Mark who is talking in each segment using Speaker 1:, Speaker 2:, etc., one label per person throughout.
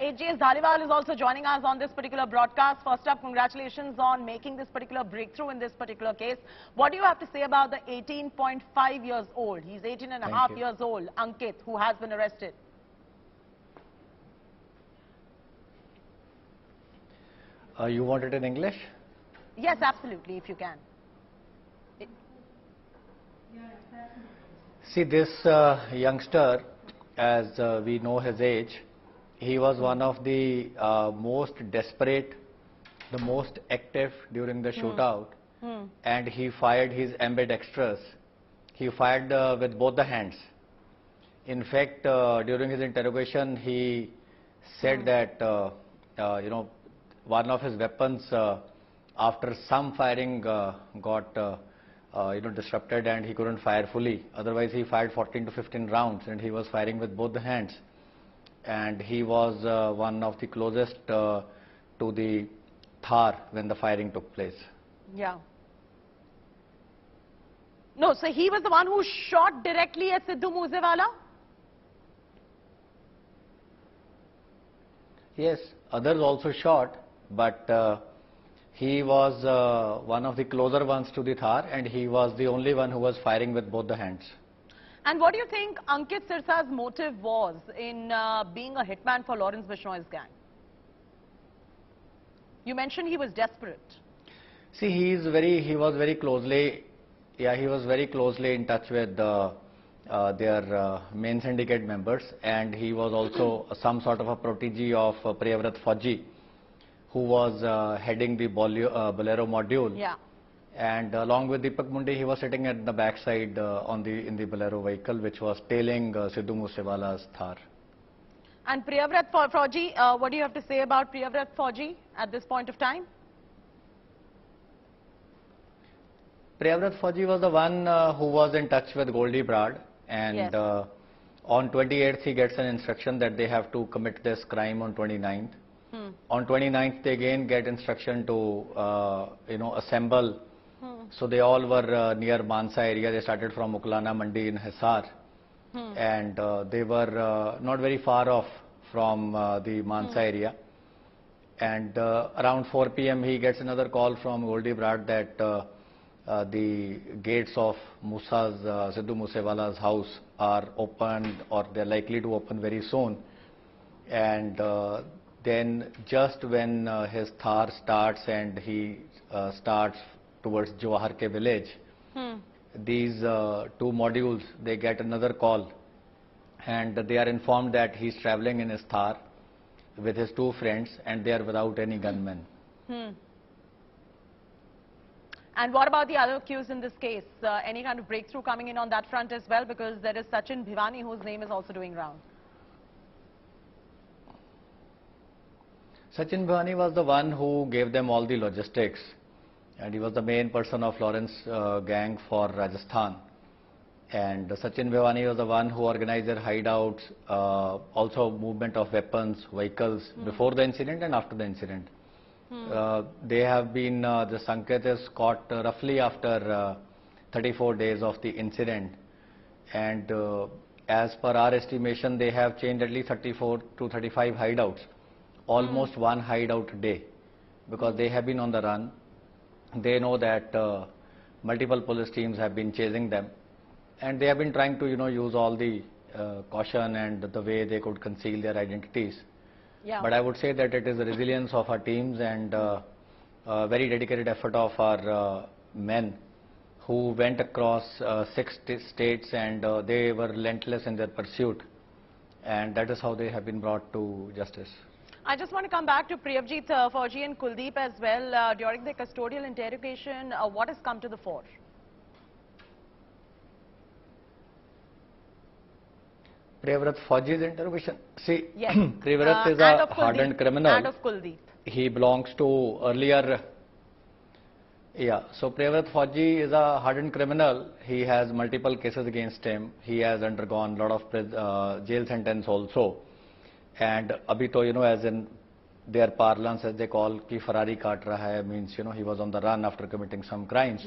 Speaker 1: AGS Dhaliwal is also joining us on this particular broadcast. First up, congratulations on making this particular breakthrough in this particular case. What do you have to say about the 18.5 years old? He's 18 and a half years old, Ankit, who has been arrested.
Speaker 2: You want it in English?
Speaker 1: Yes, absolutely, if you can.
Speaker 2: See, this youngster, as we know his age, he was one of the most desperate, the most active during the shootout, and he fired his NABBED extras. He fired with both the hands. In fact, during his interrogation, he said that, one of his weapons, after some firing, got disrupted and he couldn't fire fully. Otherwise, he fired 14 to 15 rounds and he was firing with both the hands. And he was one of the closest to the Thar when the firing took place.
Speaker 1: Yeah. No, so he was the one who shot directly at Sidhu Moosewala?
Speaker 2: Yes, others also shot, but he was one of the closer ones to the Thar, and he was the only one who was firing with both the hands.
Speaker 1: And what do you think Ankit Sirsa's motive was in being a hitman for Lawrence Bishnoi's gang? You mentioned he was desperate.
Speaker 2: See, he was very closely in touch with their main syndicate members, and he was also some sort of a protege of Priyavrat Fauji, who was heading the Bolero module.
Speaker 1: Yeah.
Speaker 2: And along with Deepak Mundi, he was sitting at the backside in the Bolero vehicle, which was tailing Sidhu Moosewala's Thar.
Speaker 1: And Priyavrat Fauji, what do you have to say about Priyavrat Fauji at this point of time?
Speaker 2: Priyavrat Fauji was the one who was in touch with Goldy Brar, and
Speaker 1: yes.
Speaker 2: On 28th he gets an instruction that they have to commit this crime on 29th. On 29th, they again get instruction to, assemble. So they all were near Mansa area. They started from Uklana Mandi in Hisar. And they were not very far off from the Mansa area. And around 4 p.m. he gets another call from Goldy Brar that the gates of Sidhu Moosewala's house are opened, or they're likely to open very soon. And then just when his Thar starts and he starts towards Jawahar Ke village, these two modules, they get another call, and they are informed that he's traveling in his Thar with his two friends and they are without any gunmen.
Speaker 1: And what about the other accused in this case? Any kind of breakthrough coming in on that front as well? Because there is Sachin Bhiwani, whose name is also doing round.
Speaker 2: Sachin Bhiwani was the one who gave them all the logistics, and he was the main person of Lawrence gang for Rajasthan. And Sachin Bhiwani was the one who organized their hideouts, also movement of weapons, vehicles before the incident and after the incident. They have been, the Ankit is caught roughly after 34 days of the incident, and as per our estimation, they have changed at least 34 to 35 hideouts. Almost one hideout a day, because they have been on the run. They know that multiple police teams have been chasing them, and they have been trying to use all the caution and the way they could conceal their identities.
Speaker 1: Yeah.
Speaker 2: But I would say that it is the resilience of our teams and very dedicated effort of our men who went across 6 states, and they were relentless in their pursuit, and that is how they have been brought to justice.
Speaker 1: I just want to come back to Priyavjit Fauji and Kuldeep as well. During the custodial interrogation, what has come to the fore?
Speaker 2: Priyavrat Fauji's interrogation. See,
Speaker 1: yes.
Speaker 2: Priyavrat is a hardened criminal.
Speaker 1: And of Kuldeep.
Speaker 2: He belongs to earlier. Yeah, so Priyavrat Fauji is a hardened criminal. He has multiple cases against him. He has undergone a lot of jail sentence also. And abhi to, as in their parlance, as they call, ki Ferrari kaat raha hai, means, he was on the run after committing some crimes.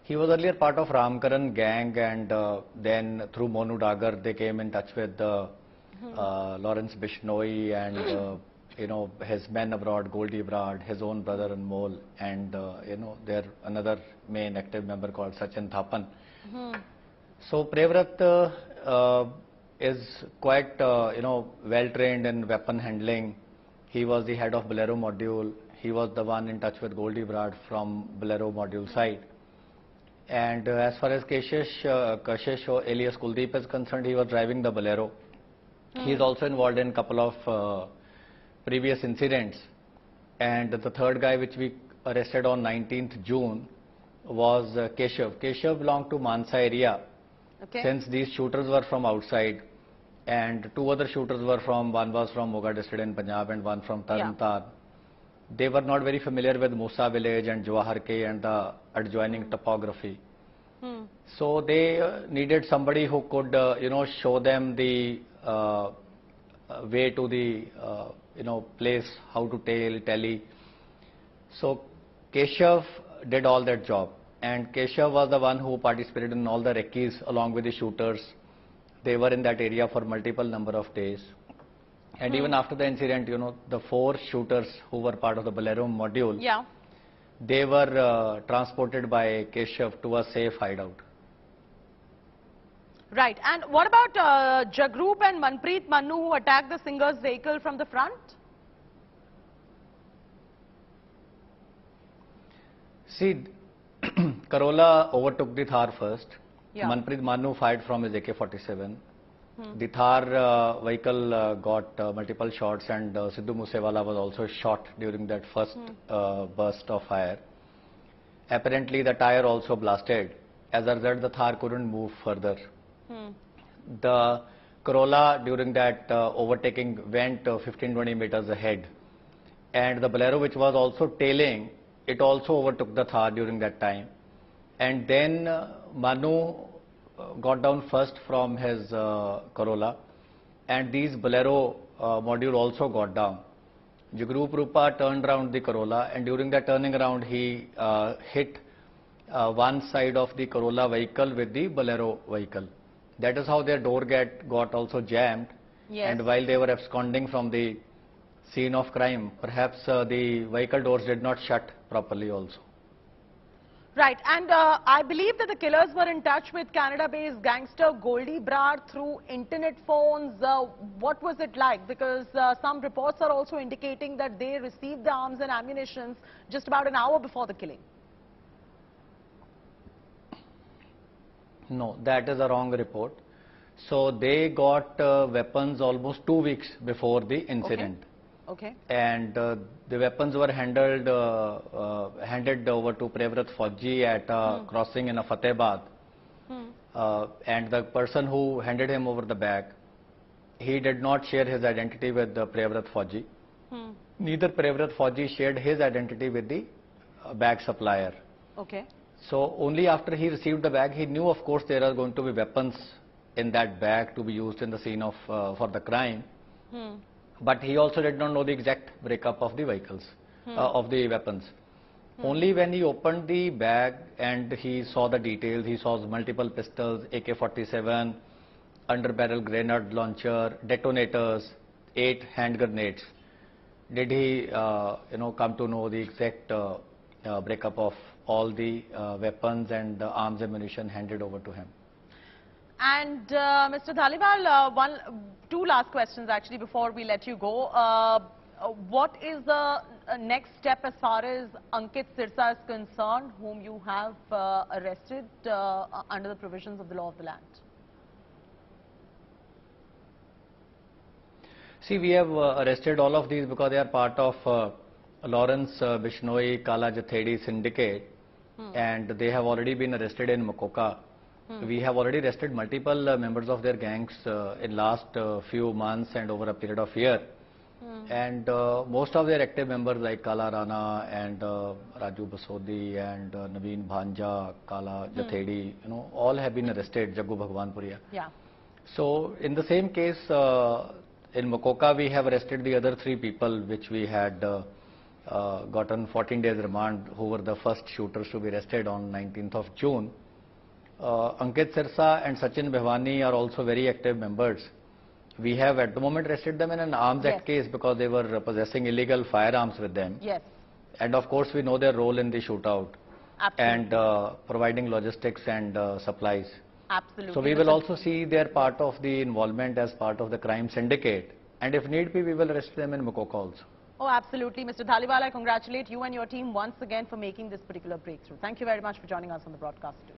Speaker 2: He was earlier part of Ramkaran gang, and then through Monu Dagar, they came in touch with Lawrence Bishnoi and his men abroad, Goldy Brar, his own brother and Mole, and there another main active member called Sachin Thapan. So Prevrat is quite well trained in weapon handling. He was the head of Bolero module. He was the one in touch with Goldy Brar from Bolero module side. And as far as Kashish alias Kuldeep is concerned, he was driving the Bolero. He is also involved in a couple of previous incidents. And the third guy which we arrested on 19th June was Keshav. Keshav belonged to Mansa area.
Speaker 1: Okay.
Speaker 2: Since these shooters were from outside and two other shooters were one was from Moga district in Punjab and one from Tarn Taran. They were not very familiar with Musa village and Jawahar K and the adjoining topography. So they needed somebody who could, show them the way to the, place, how to tally. So Keshav did all that job. And Keshav was the one who participated in all the recce's along with the shooters. They were in that area for multiple number of days. And even after the incident, the 4 shooters who were part of the Bolero module, they were transported by Keshav to a safe hideout.
Speaker 1: Right. And what about Jagrup and Manpreet Mannu who attacked the singer's vehicle from the front?
Speaker 2: See, Corolla overtook the Thar first.
Speaker 1: Yeah.
Speaker 2: Manpreet Mannu fired from his AK-47. The Thar vehicle got multiple shots, and Sidhu Moosewala was also shot during that first burst of fire. Apparently, the tire also blasted. As a result, the Thar couldn't move further. The Corolla during that overtaking went 15-20 meters ahead. And the Bolero, which was also tailing, it also overtook the Thar during that time. And then Manu got down first from his Corolla, and these Bolero module also got down. Jagrup Rupa turned around the Corolla, and during that turning around he hit one side of the Corolla vehicle with the Bolero vehicle. That is how their door got also jammed.
Speaker 1: Yes.
Speaker 2: And while they were absconding from the scene of crime, perhaps the vehicle doors did not shut properly also.
Speaker 1: Right, and I believe that the killers were in touch with Canada-based gangster Goldy Brar through internet phones. What was it like? Because some reports are also indicating that they received the arms and ammunition just about an hour before the killing.
Speaker 2: No, that is a wrong report. So they got weapons almost 2 weeks before the incident.
Speaker 1: Okay.
Speaker 2: And the weapons were handed over to Prevrat Fauji at a crossing in Fatehbad. And the person who handed him over the bag, he did not share his identity with the Prevrat Fauji. Neither Prevrat Fauji shared his identity with the bag supplier.
Speaker 1: Okay.
Speaker 2: So only after he received the bag, he knew, of course, there are going to be weapons in that bag to be used in the scene of for the crime. But he also did not know the exact breakup of the vehicles, of the weapons. Only when he opened the bag and he saw the details, he saw multiple pistols, AK-47, under-barrel grenade launcher, detonators, 8 hand grenades, did he, come to know the exact breakup of all the weapons and the arms ammunition handed over to him.
Speaker 1: And Mr. Dhaliwal, 2 last questions actually before we let you go. What is the next step as far as Ankit Sirsa is concerned, whom you have arrested under the provisions of the law of the land?
Speaker 2: See, we have arrested all of these because they are part of Lawrence Bishnoi-Goldy syndicate, and they have already been arrested in Makoka. We have already arrested multiple members of their gangs in last few months and over a period of year. And most of their active members like Kala Rana and Raju Basodi and Naveen Bhanja, Kala Jathedi, all have been arrested, Jaggu Bhagwanpuria.
Speaker 1: Yeah.
Speaker 2: So in the same case, in Makoka we have arrested the other 3 people which we had gotten 14 days remand, who were the first shooters to be arrested on 19th of June. Ankit Sirsa and Sachin Bhiwani are also very active members. We have at the moment arrested them in an arms act case because they were possessing illegal firearms with them.
Speaker 1: Yes.
Speaker 2: And of course, we know their role in the shootout.
Speaker 1: Absolutely.
Speaker 2: And providing logistics and supplies.
Speaker 1: Absolutely.
Speaker 2: So we will also see their part of the involvement as part of the crime syndicate. And if need be, we will arrest them in Mukoka also.
Speaker 1: Oh, absolutely. Mr. Dhaliwal, I congratulate you and your team once again for making this particular breakthrough. Thank you very much for joining us on the broadcast today.